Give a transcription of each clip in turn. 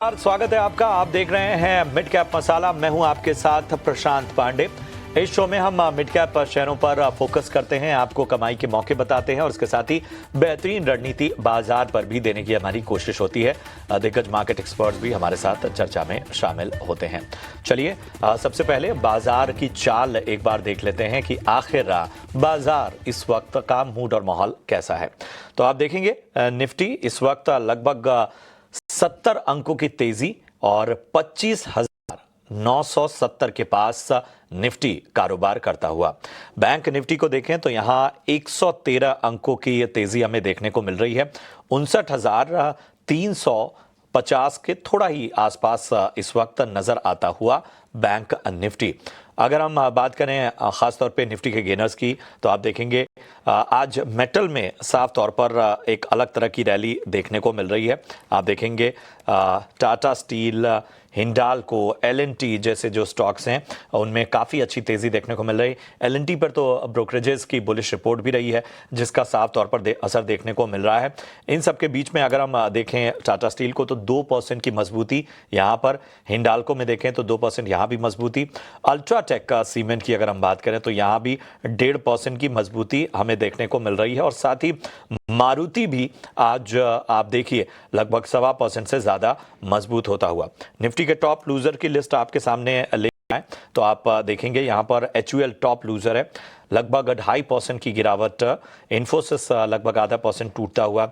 स्वागत है आपका। आप देख रहे हैं मिड कैप मसाला। मैं हूं आपके साथ प्रशांत पांडे। इस शो में हम मिड कैप शेयरों पर फोकस करते हैं, आपको कमाई के मौके बताते हैं और इसके साथ ही बेहतरीन रणनीति बाजार पर भी देने की हमारी कोशिश होती है। दिग्गज मार्केट एक्सपर्ट्स भी हमारे साथ चर्चा में शामिल होते हैं। चलिए सबसे पहले बाजार की चाल एक बार देख लेते हैं कि आखिर बाजार इस वक्त का मूड और माहौल कैसा है। तो आप देखेंगे निफ्टी इस वक्त लगभग 70 अंकों की तेजी और 25,970 के पास निफ्टी कारोबार करता हुआ। बैंक निफ्टी को देखें तो यहां 113 अंकों की तेजी हमें देखने को मिल रही है। 59,350 के थोड़ा ही आसपास इस वक्त नजर आता हुआ बैंक निफ्टी। अगर हम बात करें खासतौर पे निफ्टी के गेनर्स की, तो आप देखेंगे आज मेटल में साफ तौर पर एक अलग तरह की रैली देखने को मिल रही है। आप देखेंगे टाटा स्टील, हिंडाल्को, एल&टी जैसे जो स्टॉक्स हैं उनमें काफ़ी अच्छी तेज़ी देखने को मिल रही है। एल&टी पर तो ब्रोकरेजेस की बुलिश रिपोर्ट भी रही है जिसका साफ तौर पर असर देखने को मिल रहा है। इन सब के बीच में अगर हम देखें टाटा स्टील को तो 2% की मजबूती यहाँ पर, हिंडाल्को में देखें तो 2% यहाँ भी मजबूती। अल्ट्राटेक का सीमेंट की अगर हम बात करें तो यहाँ भी 1.5% की मजबूती हमें देखने को मिल रही है। और साथ ही मारुति भी आज आप देखिए लगभग 1.25% से ज़्यादा मजबूत होता हुआ। निफ्टी के टॉप लूजर की लिस्ट आपके सामने ले आए तो आप देखेंगे यहाँ पर HUL टॉप लूजर है, लगभग 2.5% की गिरावट। इन्फोसिस लगभग 0.5% टूटता हुआ।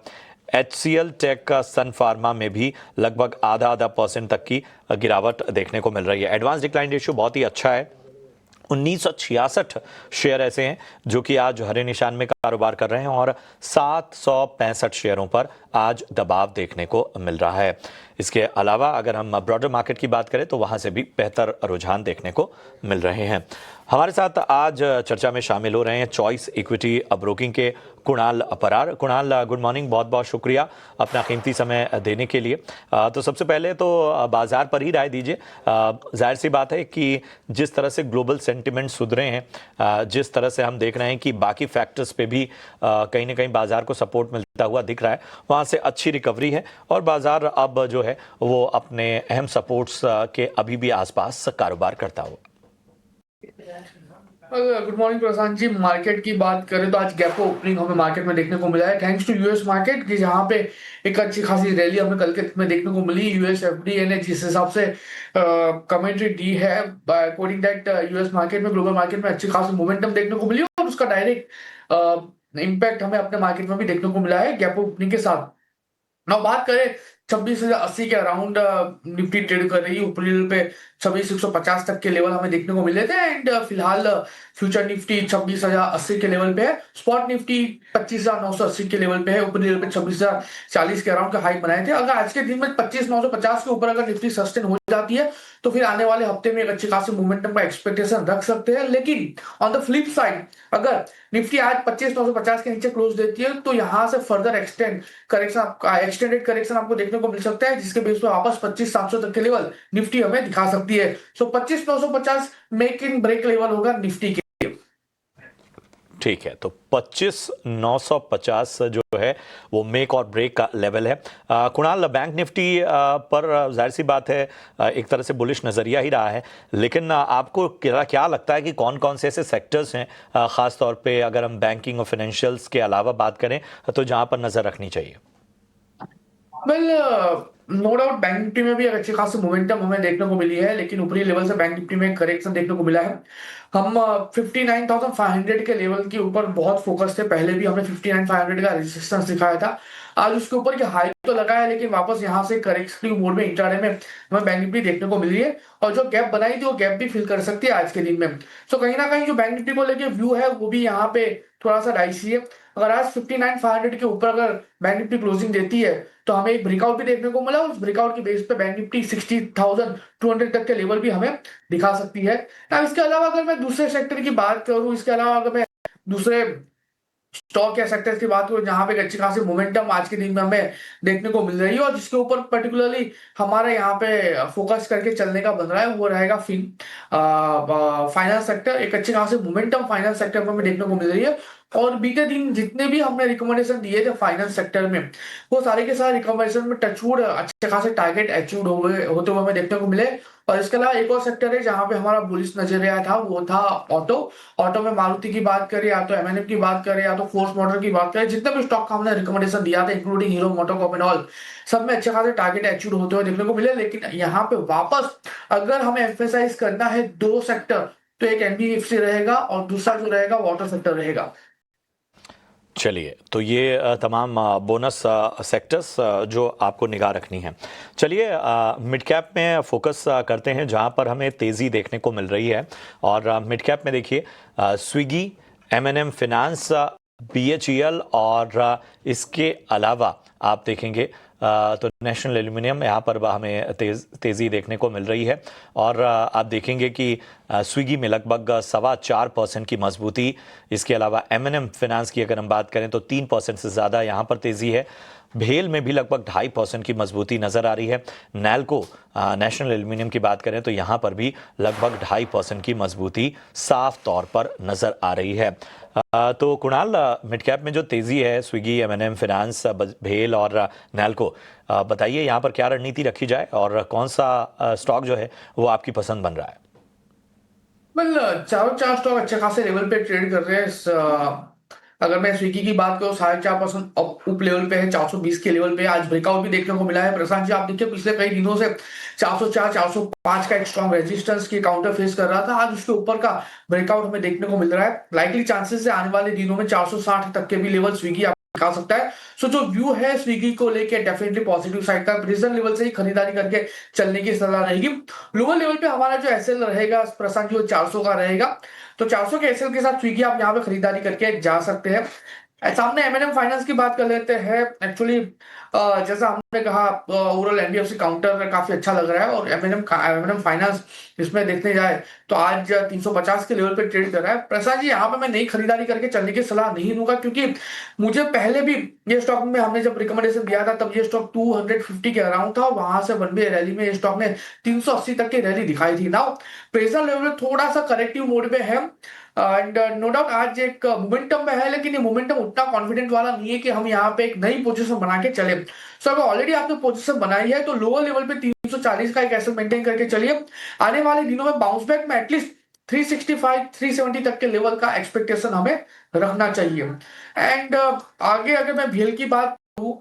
HCL टेक, सन फार्मा में भी लगभग 0.5% तक की गिरावट देखने को मिल रही है। एडवांस डिक्लाइन रेशियो बहुत ही अच्छा है। 1966 शेयर ऐसे हैं जो कि आज हरे निशान में कारोबार कर रहे हैं और 765 शेयरों पर आज दबाव देखने को मिल रहा है। इसके अलावा अगर हम ब्रॉडर मार्केट की बात करें तो वहां से भी बेहतर रुझान देखने को मिल रहे हैं। हमारे साथ आज चर्चा में शामिल हो रहे हैं चॉइस इक्विटी ब्रोकिंग के कुणाल परार। कुणाल, गुड मॉर्निंग, बहुत बहुत शुक्रिया अपना कीमती समय देने के लिए। तो सबसे पहले तो बाजार पर ही राय दीजिए। जाहिर सी बात है कि जिस तरह से ग्लोबल सेंटिमेंट सुधरे हैं, जिस तरह से हम देख रहे हैं कि बाकी फैक्टर्स पे भी कहीं ना कहीं बाजार को सपोर्ट मिलता हुआ दिख रहा है, वहाँ से अच्छी रिकवरी है और बाजार अब जो है वो अपने अहम सपोर्ट्स के अभी भी आसपास कारोबार करता हुआ। Good morning Prashant ji. Market की बात करें तो आज गैप ओपनिंग हमें मार्केट में देखने को मिला है, थैंक्स टू यूएस मार्केट की, जहां पे एक अच्छी खासी रैली हमें कल के में देखने को मिली। यूएस एफडीए ने जिस हिसाब से कमेंट्री दी है, अकॉर्डिंग दैट यूएस मार्केट में, ग्लोबल मार्केट में अच्छी खासी मोमेंटम देखने को मिली और उसका डायरेक्ट इम्पैक्ट हमें अपने मार्केट में भी देखने को मिला है गैप ओपनिंग के साथ। ना बात करें 26,080 के अराउंड निफ्टी ट्रेड कर रही है। ऊपरी लेवल पे 26,150 तक के लेवल हमें देखने को मिले थे एंड फिलहाल फ्यूचर निफ्टी 26,080 के लेवल पे है। स्पॉट निफ्टी 25,980 के लेवल पे है। ऊपरी लेवल पे 26,040 के अराउंड का हाई बनाए थे। अगर आज के दिन में 25,950 के ऊपर अगर निफ्टी सस्टेन हो जाती है तो फिर आने वाले हफ्ते में एक अच्छी खासी मोमेंटम का एक्सपेक्टेशन रख सकते हैं। लेकिन ऑन द फ्लिप साइड अगर निफ्टी आज 25,950 के नीचे क्लोज देती है तो यहां से फर्दर एक्सटेंडेड करेक्शन आपको देखने को मिल सकता है, जिसके बेस पर वापस 25,700 तक के लेवल निफ्टी हमें दिखा सकती है। सो 25,950 मेक इन ब्रेक लेवल होगा निफ्टी के। ठीक है, तो 25,950 जो है वो मेक और ब्रेक का लेवल है। कुणाल, बैंक निफ्टी पर जाहिर सी बात है एक तरह से बुलिश नज़रिया ही रहा है, लेकिन आपको क्या लगता है कि कौन कौन से ऐसे सेक्टर्स हैं ख़ास तौर पे अगर हम बैंकिंग और फाइनेंशियल्स के अलावा बात करें तो जहां पर नज़र रखनी चाहिए? Well, no doubt bank Nifty में भी एक अच्छी खासी मोमेंटम हमें देखने को मिली है, लेकिन ऊपरी लेवल से बैंक निफ्टी में करेक्शन देखने को मिला है। हम 59,500 के लेवल के ऊपर बहुत फोकस थे। पहले भी हमने 59,500 का रेजिस्टेंस दिखाया था। आज उसके ऊपर की हाई तो लगा है, लेकिन वापस यहाँ से करेक्टिव मोड में इंट्राडे में हमें बैंक निफ्टी देखने को मिल रही है और जो गैप बनाई थी वो गैप भी फिल कर सकती है आज के दिन में। सो कहीं ना कहीं जो बैंक निफ्टी को लेके व्यू है वो भी यहाँ पे थोड़ा सा डाइसी है। अगर आज 59,500 के ऊपर अगर बैंक निफ्टी क्लोजिंग देती है तो हमें एक ब्रेकआउट भी देखने को मिला। उस ब्रेकआउट के बेस पे बैंक निफ्टी 60,200 तक के लेवल भी हमें दिखा सकती है। अब इसके अलावा अगर मैं दूसरे सेक्टर की बात करूं, इसके अलावा अगर मैं दूसरे स्टॉक या सेक्टर्स की बात करूं जहां पे एक अच्छी खासी मोमेंटम आज के दिन में हमें देखने को मिल रही है और जिसके ऊपर पर्टिकुलरली हमारे यहाँ पे फोकस करके चलने का बन रहा है, वो रहेगा फाइनेंस सेक्टर। एक अच्छी खासी मोमेंटम फाइनेंस सेक्टर में हमें देखने को मिल रही है। और बीते दिन जितने भी हमने रिकमेंडेशन दिए थे फाइनेंस सेक्टर में, वो सारे के सारे रिकमेंडेशन में टचवुड अच्छे खासे टारगेट अचीव होते हुए हमें देखने को मिले। और इसके अलावा एक और सेक्टर है जहां पे हमारा बुलिश नजरिया था, वो था ऑटो। ऑटो में मारुति की बात करें या तो एमएनएफ की बात करें या तो फोर्स मोटर की बात करें, जितने भी स्टॉक का हमने रिकमेंडेशन दिया था including hero MotoCorp and all, सब में अच्छे खासे टारगेट अचीव होते हुए देखने को मिले। लेकिन यहाँ पे वापस अगर हमें एम्फेसाइज करना है दो सेक्टर, तो एक एनबीएफसी रहेगा और दूसरा जो रहेगा वाटर सेक्टर रहेगा। चलिए, तो ये तमाम बोनस सेक्टर्स जो आपको निगाह रखनी है। चलिए मिड कैप में फोकस करते हैं जहां पर हमें तेज़ी देखने को मिल रही है। और मिड कैप में देखिए स्विगी, एमएनएम फाइनेंस, बीएचईएल और इसके अलावा आप देखेंगे तो नेशनल एल्यूमिनियम यहाँ पर हमें तेज़ी देखने को मिल रही है। और आप देखेंगे कि स्विगी में लगभग 4.25% की मजबूती। इसके अलावा एमएनएम फाइनेंस की अगर हम बात करें तो 3% से ज़्यादा यहाँ पर तेज़ी है। भेल में भी लगभग 2.5% की मजबूती नज़र आ रही है। नैल्को नेशनल एल्यूमिनियम की बात करें तो यहाँ पर भी लगभग 2.5% की मजबूती साफ तौर पर नज़र आ रही है। तो कुणाल, मिड कैप में जो तेज़ी है स्विगी, एमएनएम फाइनेंस, भेल और नैल्को, बताइए यहाँ पर क्या रणनीति रखी जाए और कौन सा स्टॉक जो है वो आपकी पसंद बन रहा है? मतलब चारों चार स्टॉक अच्छे खासे लेवल पे ट्रेड कर रहे हैं अगर मैं स्विगी की बात करूँ 4.5% उप लेवल पे है, 420 के लेवल पे आज ब्रेकआउट भी देखने को मिला है। प्रशांत जी, आप देखिए पिछले कई दिनों से 404 405 का एक स्ट्रॉन्ग रेजिस्टेंस की काउंटर फेस कर रहा था, आज उसके ऊपर का ब्रेकआउट हमें देखने को मिल रहा है। लाइकली चांसेस है आने वाले दिनों में 460 तक के भी लेवल स्विगी दिखा सकता है। सो जो व्यू है स्विगी को लेके डेफिनेटली पॉजिटिव साइड का, प्रेजेंट लेवल से ही खरीदारी करके चलने की सलाह रहेगी। लोअर लेवल पे हमारा जो एसएल रहेगा प्रशांत जी, वो 400 का रहेगा। तो 400 के एसएल के साथ स्विगी आप यहाँ पे खरीदारी करके जा सकते हैं। सामने एमएनएम फाइनेंस की बात कर लेते हैं। एक्चुअली जैसा हमने कहा ओवरऑल एनबीएफसी काउंटर काफी अच्छा लग रहा है और एमएनएम फाइनेंस इसमें देखने जाए तो आज 350 के लेवल पे ट्रेड कर रहा है। प्रसाद जी, यहाँ पे मैं नई खरीदारी करके चलने की सलाह नहीं दूंगा, क्योंकि मुझे पहले भी ये स्टॉक में हमने जब रिकमेंडेशन दिया था तब ये स्टॉक 250 के अराउंड था, वहां से वन वे रैली में ये स्टॉक ने 380 तक की रैली दिखाई थी। नाउ प्रेशर लेवल थोड़ा सा करेक्टिव मोड में है एंड नो डाउट आज एक मोमेंटम में है, लेकिन ये मोमेंटम उतना कॉन्फिडेंट वाला नहीं है कि हम यहाँ पे एक नई पोजीशन बना के चले। सो अगर ऑलरेडी आपने पोजीशन बनाई है तो लोअर लेवल पे 340 का एक एसएल मेंटेन करके चलिए। आने वाले दिनों में बाउंस बैक में एटलीस्ट 365 370 तक के लेवल का एक्सपेक्टेशन हमें रखना चाहिए। एंड आगे अगर मैं भेल की बात करूं,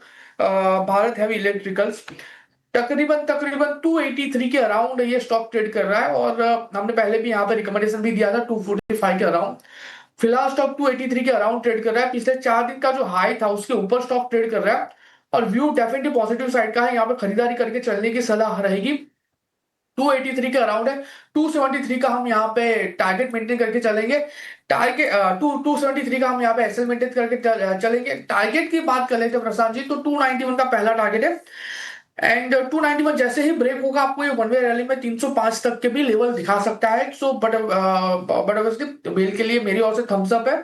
भारत हैवी इलेक्ट्रिकल्स तकरीबन तकरीबन 283 के अराउंड ये स्टॉक ट्रेड कर रहा है और हमने पहले भी यहाँ पे रिकमेंडेशन भी दिया था 245 के अराउंड। फिलहाल स्टॉक 283 के अराउंड ट्रेड कर रहा है। पिछले 4 दिन का जो हाई था उसके ऊपर स्टॉक ट्रेड कर रहा है और व्यू डेफिनेटली पॉजिटिव साइड का है। यहाँ पे खरीदारी करके चलने की सलाह रहेगी। 283 के अराउंड है, 273 का हम यहाँ पे टारगेट मेंटेन करके चलेंगे। टारगेट 273 का हम यहाँ पे एसएल मेंटेन करके चलेंगे। टारगेट की बात कर लेते हैं प्रशांत जी, तो 291 का पहला टारगेट है एंड 291 जैसे ही ब्रेक होगा आपको ये वन वे रैली में 305 तक के भी लेवल दिखा सकता है। सो बट ऑब्वियसली बेल के लिए मेरी ओर से थम्स अप है।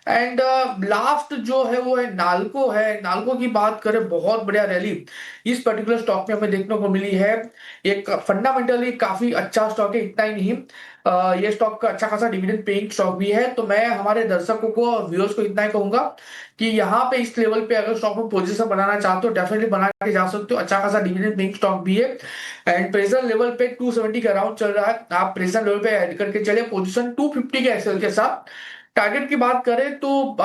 एंड लास्ट जो है वो है नाल्को है। नाल्को की बात करें, बहुत बढ़िया रैली इस पर्टिकुलर स्टॉक में हमें देखने को मिली है। एक फंडामेंटली काफी अच्छा स्टॉक है, इतना ही नहीं ये स्टॉक का अच्छा खासा डिविडेंड पेइंग स्टॉक भी है। तो मैं हमारे दर्शकों को व्यूअर्स को इतना ही कहूंगा कि यहाँ पे इस लेवल पे अगर स्टॉक में पोजीशन बनाना चाहते हो डेफिनेटली बना के जा सकते हो। अच्छा खासा डिविडेंड पेइंग स्टॉक भी है एंड प्रेजेंट लेवल पे 270 के अराउंड चल रहा है। आप प्रेजेंट लेवल पे ऐड करके चलिए पोजीशन 250 के एसएल के साथ। टारगेट की बात करें तो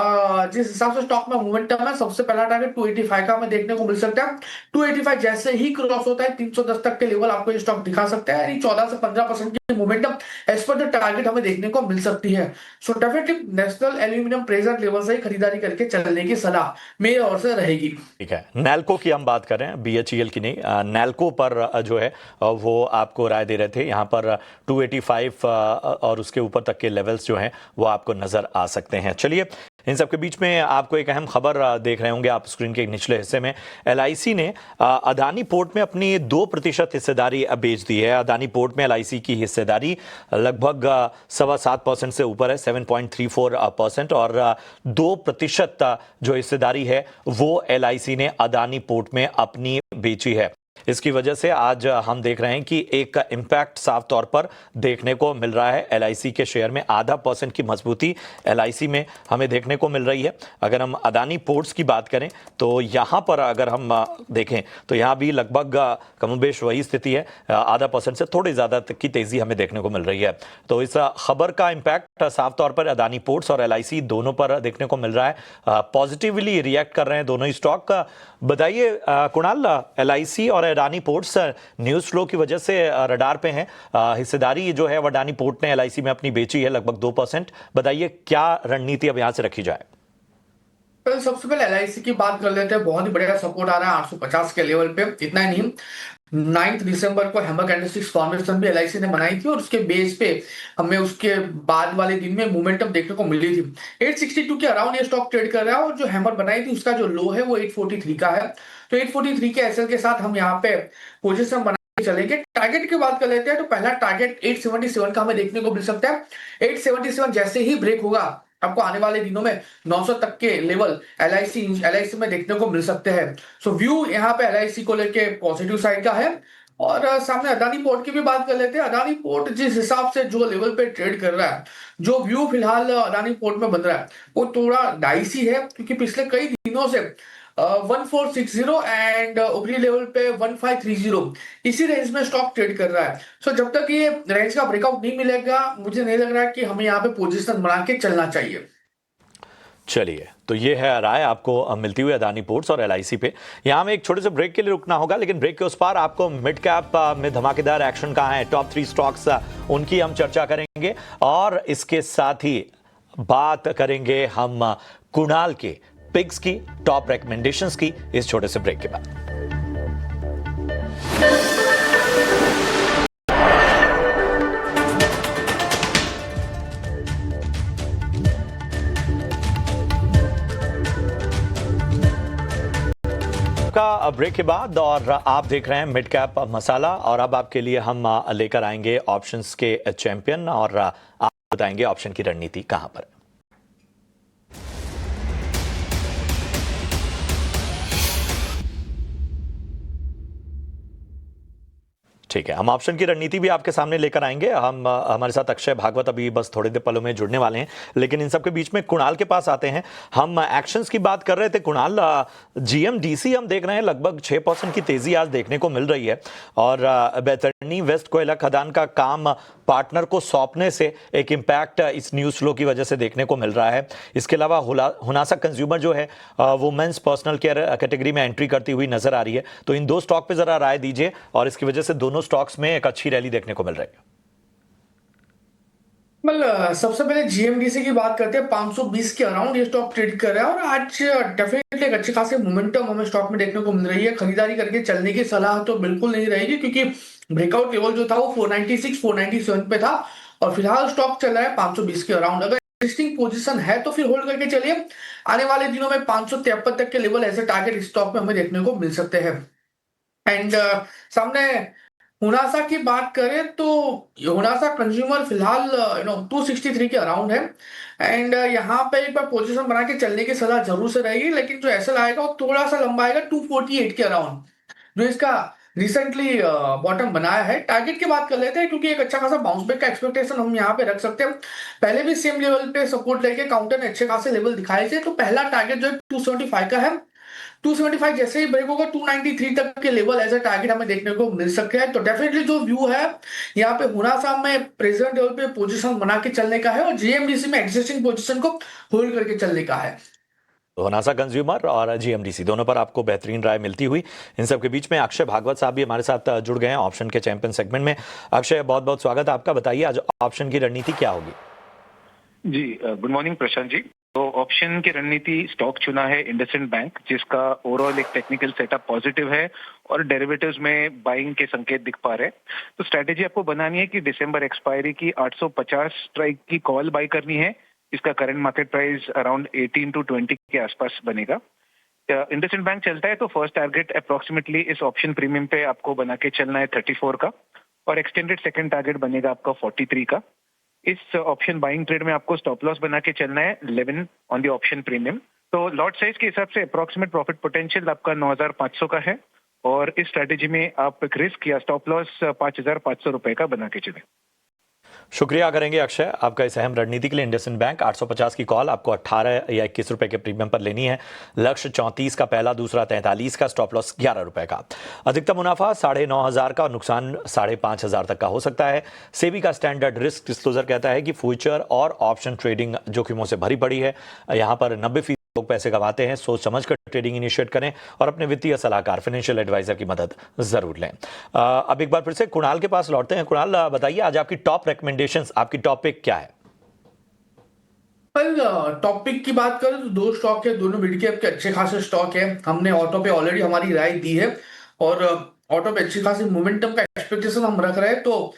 जिस हिसाब से स्टॉक में मोमेंटम है, सबसे पहला टारगेट 285 का हमें देखने को मिल सकता है। 285 जैसे ही क्रॉस होता है 310 तक के लेवल आपको ये स्टॉक दिखा सकता है, यानी 14 से 15% की momentum as per the target हमें देखने को मिल सकती है। So definitely national aluminium present level से ही खरीदारी करके चलने की सलाह मेरी ओर से रहेगी। ठीक है, नैल्को की हम बात करें, बीएचईएल की नहीं। नैल्को पर जो है वो आपको राय दे रहे थे, यहाँ पर 285 और उसके ऊपर तक के लेवल्स जो हैं वो आपको नजर आ सकते हैं। चलिए, इन सब के बीच में आपको एक अहम खबर देख रहे होंगे आप स्क्रीन के निचले हिस्से में। एलआईसी ने अदानी पोर्ट में अपनी 2% हिस्सेदारी बेच दी है। अदानी पोर्ट में एलआईसी की हिस्सेदारी लगभग 7.25% से ऊपर है, 7.34%, और 2% जो हिस्सेदारी है वो एलआईसी ने अदानी पोर्ट में अपनी बेची है। इसकी वजह से आज हम देख रहे हैं कि एक इम्पैक्ट साफ तौर पर देखने को मिल रहा है। एलआईसी के शेयर में 0.5% की मजबूती एलआईसी में हमें देखने को मिल रही है। अगर हम अदानी पोर्ट्स की बात करें तो यहाँ पर अगर हम देखें तो यहाँ भी लगभग कमोबेश वही स्थिति है, 0.5% से थोड़ी ज़्यादा की तेज़ी हमें देखने को मिल रही है। तो इस खबर का इम्पैक्ट साफ तौर पर अदानी पोर्ट्स और एलआईसी दोनों पर देखने को मिल रहा है। पॉजिटिवली रिएक्ट कर रहे हैं दोनों ही स्टॉक। बताइए कुणाल, एलआईसी और अडानी पोर्ट्स न्यूज़ फ्लो की वजह से रडार पे हैं। हिस्सेदारी जो है वो अडानी पोर्ट ने एलआईसी में अपनी बेची है लगभग 2%। बताइए क्या रणनीति अब यहाँ से रखी जाए? तो सबसे पहले एलआईसी की बात कर लेते हैं। बहुत ही बढ़िया सपोर्ट आ रहा है 850 के लेवल पे। इतना ही नहीं, 9 दिसंबर को हैमर कैंडलस्टिक्स फॉर्मेशन भी एलआईसी ने बनाई थी और उसके बेस पे हमें उसके बाद वाले दिन में मोमेंटम देखने को मिली थी। 862 के अराउंड ये स्टॉक ट्रेड कर रहा है और जो हैमर बनाई थी उसका जो लो है वो 843 का है। तो 843 के एसएल के साथ हम यहाँ पे पोजीशन बना के चलेंगे। टारगेट की बात कर लेते हैं तो पहला टारगेट 877 का हमें देखने को मिल सकता है। 877 जैसे ही ब्रेक होगा आपको आने वाले दिनों में 900 तक के लेवल एलआईसी में देखने को मिल सकते हैं। सो व्यू यहाँ पे एलआईसी को लेके पॉजिटिव साइड का है। और सामने अदानी पोर्ट की भी बात कर लेते हैं। अदानी पोर्ट जिस हिसाब से जो लेवल पे ट्रेड कर रहा है, जो व्यू फिलहाल अदानी पोर्ट में बन रहा है वो थोड़ा डाइसी है, क्योंकि पिछले कई दिनों से 1460 एंड ऊपरी लेवल पे 1530 इसी रेंज में स्टॉक ट्रेड कर रहा है। सो जब तक ये रेंज का ब्रेकआउट नहीं मिलेगा मुझे नहीं लग रहा है कि हमें यहाँ पे पोजीशन बना के चलना चाहिए। चलिए, तो ये है राय आपको मिलती हुई अदानी पोर्ट्स और एलआईसी पे। यहाँ में एक छोटे से ब्रेक के लिए रुकना होगा, लेकिन ब्रेक के उस पार आपको मिड कैप में धमाकेदार एक्शन कहाँ है, टॉप 3 स्टॉक्स उनकी हम चर्चा करेंगे और इसके साथ ही बात करेंगे हम कुणाल के पिक्स की, टॉप रिकमेंडेशंस की, इस छोटे से ब्रेक के बाद। का ब्रेक के बाद और आप देख रहे हैं मिड कैप मसाला और अब आपके लिए हम लेकर आएंगे ऑप्शंस के चैंपियन और आप बताएंगे ऑप्शन की रणनीति कहां पर है। ठीक है, हम ऑप्शन की रणनीति भी आपके सामने लेकर आएंगे। हम हमारे साथ अक्षय भागवत अभी बस थोड़े देर पलों में जुड़ने वाले हैं, लेकिन इन सब के बीच में कुणाल के पास आते हैं। हम एक्शंस की बात कर रहे थे। कुणाल, जीएमडीसी हम देख रहे हैं लगभग 6% की तेजी आज देखने को मिल रही है और बैतरनी वेस्ट कोयला खदान का काम पार्टनर को सौंपने से एक इम्पैक्ट इस न्यूज फ्लो की वजह से देखने को मिल रहा है। इसके अलावा हुनासा कंज्यूमर जो है वुमेन्स पर्सनल केयर कैटेगरी में एंट्री करती हुई नजर आ रही है। तो इन दो स्टॉक पे जरा राय दीजिए और इसकी वजह से दोनों स्टॉक्स में एक अच्छी रैली देखने को मिल रही है। सबसे पहले जीएमडीसी की बात करते हैं। 520 के अराउंड ये स्टॉक ट्रेड कर रहा है और आज डेफिनेटली एक अच्छी खासी मोमेंटम हमें स्टॉक में देखने को मिल रही है। खरीदारी करके चलने की सलाह तो बिल्कुल नहीं रहेगी, क्योंकि ब्रेकआउट लेवल जो था वो 496 497 पे था और फिलहाल स्टॉक चल रहा है 520 के अराउंड। अगर एग्जिस्टिंग पोजीशन है तो फिर होल्ड करके चलिए। आने वाले दिनों में 553 तक के लेवल ऐसे टारगेट स्टॉक में हमें देखने को मिल सकते हैं। एंड सामने हुनासा की बात करें तो हुनासा कंज्यूमर फिलहाल 263 के अराउंड है एंड यहाँ पे एक बार पोजीशन बना के चलने की सलाह जरूर से रहेगी, लेकिन जो एसएल आएगा वो थोड़ा सा लंबा आएगा 248 के अराउंड, जो इसका रिसेंटली बॉटम बनाया है। टारगेट की बात कर लेते हैं, क्योंकि एक अच्छा खासा बाउंस बैक का एक्सपेक्टेशन हम यहाँ पे रख सकते हैं। पहले भी सेम लेवल पे सपोर्ट लेके काउंटर ने अच्छे खासे लेवल दिखाए थे। तो पहला टारगेट जो है 275 का है। 275 जैसे ही ब्रेक होगा 293 तक के लेवल एज अ टारगेट हमें देखने को मिल सकते हैं। तो डेफिनेटली जो व्यू है यहाँ पे हुनासा में प्रेजेंट लेवल पे पोजीशन बना के चलने का है और जीएमडीसी में एग्जिस्टिंग पोजीशन को होल्ड करके चलने का है। होनासा कंज्यूमर और जीएमडीसी दोनों पर आपको बेहतरीन राय मिलती हुई। इन सब के बीच में अक्षय भागवत साहब भी हमारे साथ जुड़ गए हैं ऑप्शन के चैंपियन सेगमेंट में। अक्षय, बहुत बहुत स्वागत है आपका। बताइए आज ऑप्शन की रणनीति क्या होगी? जी गुड मॉर्निंग प्रशांत जी। तो ऑप्शन की रणनीति स्टॉक चुना है इंडसइंड बैंक, जिसका ओवरऑल एक टेक्निकल सेटअप पॉजिटिव है और डेरिवेटिव्स में बाइंग के संकेत दिख पा रहे हैं। तो स्ट्रेटेजी आपको बनानी है कि दिसंबर एक्सपायरी की 850 स्ट्राइक की कॉल बाई करनी है। इसका current market price around 18 to 20 के आसपास बनेगा। इंडसइंड बैंक चलता है तो फर्स्ट टारगेट अप्रोक्सीमेटली इस ऑप्शन प्रीमियम पे आपको बना के चलना है 34 का और एक्सटेंडेड सेकंड टारगेट बनेगा आपका 43 का। इस ऑप्शन बाइंग ट्रेड में आपको स्टॉप लॉस बना के चलना है 11 ऑन द ऑप्शन प्रीमियम। तो लॉट साइज के हिसाब से अप्रोक्सीमेट प्रॉफिट पोटेंशियल आपका 9,500 का है और इस स्ट्रैटेजी में आप एक रिस्क या स्टॉप लॉस 5,500 रुपए का बना के चले। शुक्रिया करेंगे अक्षय आपका इस अहम रणनीति के लिए। इंडसइंड बैंक 850 की कॉल आपको 18 या 21 रुपए के प्रीमियम पर लेनी है। लक्ष्य 34 का पहला, दूसरा 43 का, स्टॉप लॉस 11 रुपए का। अधिकतम मुनाफा 9,500 का और नुकसान 5,500 तक का हो सकता है। सेबी का स्टैंडर्ड रिस्क डिस्क्लोजर कहता है कि फ्यूचर और ऑप्शन ट्रेडिंग जोखिमों से भरी पड़ी है। यहाँ पर 90% लोग पैसे कमाते हैं। सोच समझ कर ट्रेडिंग इनिशिएट करें और अपने वित्तीय सलाहकार, फाइनेंशियल एडवाइजर की मदद जरूर लें। अब एक बार फिर से कुणाल के पास लौटते हैं। कुणाल, बताइए आज आपकी टॉप रिकमेंडेशंस, आपकी टॉपिक क्या है? कल टॉपिक की बात करें तो दो स्टॉक है, दोनों मिड कैप के अच्छे खासे स्टॉक है। हमने ऑटो पे ऑलरेडी हमारी राय दी है और ऑटो पे अच्छी खासी मोमेंटम का एक्सपेक्टेशन हम रख रहे हैं। तो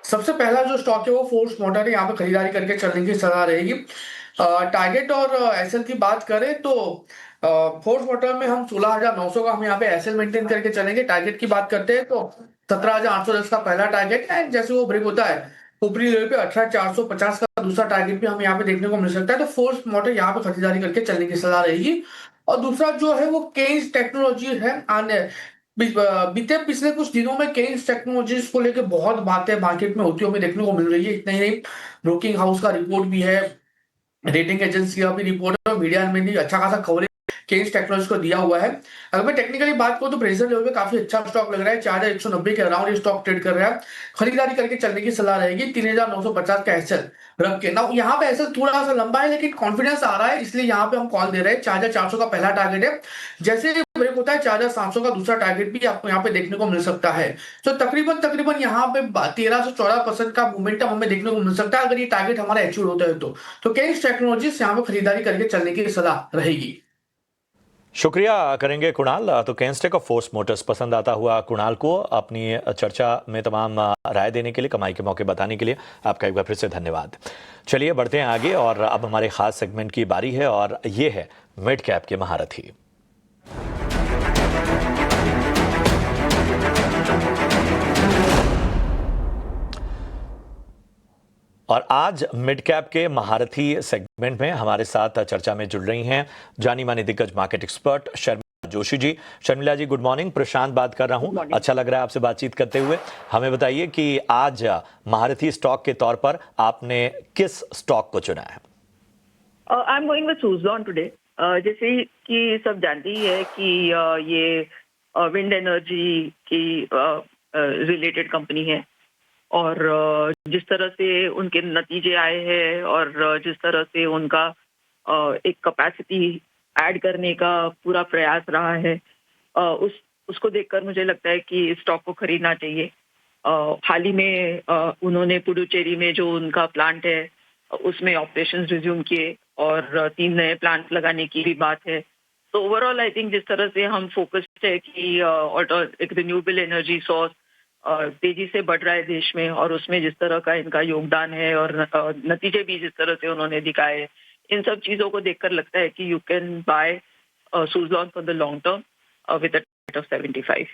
सबसे पहला जो स्टॉक है वो फोर्स मोटर है, यहाँ पे खरीदारी करके चलने की सलाह रहेगी। टारगेट और एसएल की बात करें तो फोर्स मोटर में हम 16,900 का हम यहाँ पे एसएल मेंटेन करके चलेंगे। टारगेट की बात करते हैं तो 17,810 का पहला टारगेट है। जैसे वो ब्रेक होता है ऊपरी लेवल पे 18,450 का दूसरा टारगेट भी हमें यहाँ पे देखने को मिल सकता है। तो फोर्स मोटर यहाँ पे खरीदारी करके चलने की सलाह रहेगी। और दूसरा जो है वो केन्स टेक्नोलॉजी है। आने बीते पिछले कुछ दिनों में केन्स टेक्नोलॉजीज को लेकर बहुत बातें मार्केट में होती हमें देखने को मिल रही है। इतना ही नहीं, ब्रोकिंग हाउस का रिपोर्ट भी है, रेटिंग एजेंसी का भी रिपोर्ट है, मीडिया में भी अच्छा खासा कवरेज केन्स टेक्नोलॉजी को दिया हुआ है। अगर मैं टेक्निकली बात करूं तो प्रेजेंट लेवल पे काफी अच्छा स्टॉक लग रहा है। 4,190 के अराउंड स्टॉक ट्रेड कर रहा है। खरीदारी करके चलने की सलाह रहेगी। 3,950 का एसएल रख के ना, यहाँ पे एसएल थोड़ा सा लंबा है लेकिन कॉन्फिडेंस आ रहा है, इसलिए यहाँ पे हम कॉल दे रहे हैं। 4,400 का पहला टारगेट है। जैसे ब्रेक होता है 4,700 का दूसरा टारगेट भी आपको यहाँ पे देखने को मिल सकता है। तो तकरीबन यहाँ पे 13 से 14% का मोमेंटम हमें देखने को मिल सकता है अगर ये टारगेट हमारा अचीव होता है तो केन्स टेक्नोलॉजीज यहाँ पे खरीदारी करके चलने की सलाह रहेगी। शुक्रिया करेंगे कुणाल। तो केन्स्टेक और फोर्स मोटर्स पसंद आता हुआ कुणाल को अपनी चर्चा में तमाम राय देने के लिए, कमाई के मौके बताने के लिए आपका एक बार फिर से धन्यवाद। चलिए बढ़ते हैं आगे और अब हमारे खास सेगमेंट की बारी है और ये है मिड कैप के महारथी। और आज मिड कैप के महारथी सेगमेंट में हमारे साथ चर्चा में जुड़ रही हैं जानी मानी दिग्गज मार्केट एक्सपर्ट शर्मिला जोशी जी। शर्मिला जी गुड मॉर्निंग, प्रशांत बात कर रहा हूं। अच्छा लग रहा है आपसे बातचीत करते हुए। हमें बताइए कि आज महारथी स्टॉक के तौर पर आपने किस स्टॉक को चुना है? I am going with Suzlon today. जैसे कि सब जानते ही है कि ये विंड एनर्जी की रिलेटेड कंपनी है और जिस तरह से उनके नतीजे आए हैं और जिस तरह से उनका एक कैपेसिटी ऐड करने का पूरा प्रयास रहा है, उसको देखकर मुझे लगता है कि इस स्टॉक को खरीदना चाहिए। हाल ही में उन्होंने पुडुचेरी में जो उनका प्लांट है उसमें ऑपरेशंस रिज्यूम किए और 3 नए प्लांट लगाने की भी बात है। तो ओवरऑल आई थिंक जिस तरह से हम फोकस्ड है कि एक रिन्यूएबल एनर्जी सोर्स तेजी से बढ़ रहा है देश में और उसमें जिस तरह का इनका योगदान है और नतीजे भी जिस तरह से उन्होंने दिखाए, इन सब चीजों को देखकर लगता है कि you can buy Suzlon for the long term with a target of 75।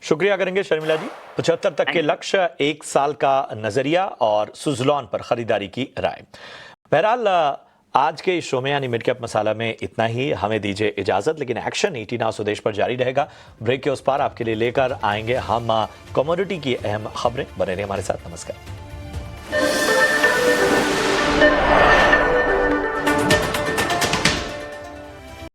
शुक्रिया करेंगे शर्मिला जी। 75 तक के लक्ष्य, 1 साल का नजरिया और सुज़लॉन पर खरीदारी की राय। बहरहाल आज के इस शो में यानी मिड कैप मसाला में इतना ही। हमें दीजिए इजाजत, लेकिन एक्शन 18 नाउ स्वदेश पर जारी रहेगा। ब्रेक के उस पार आपके लिए लेकर आएंगे हम कमोडिटी की अहम खबरें। बने रहिए हमारे साथ। नमस्कार।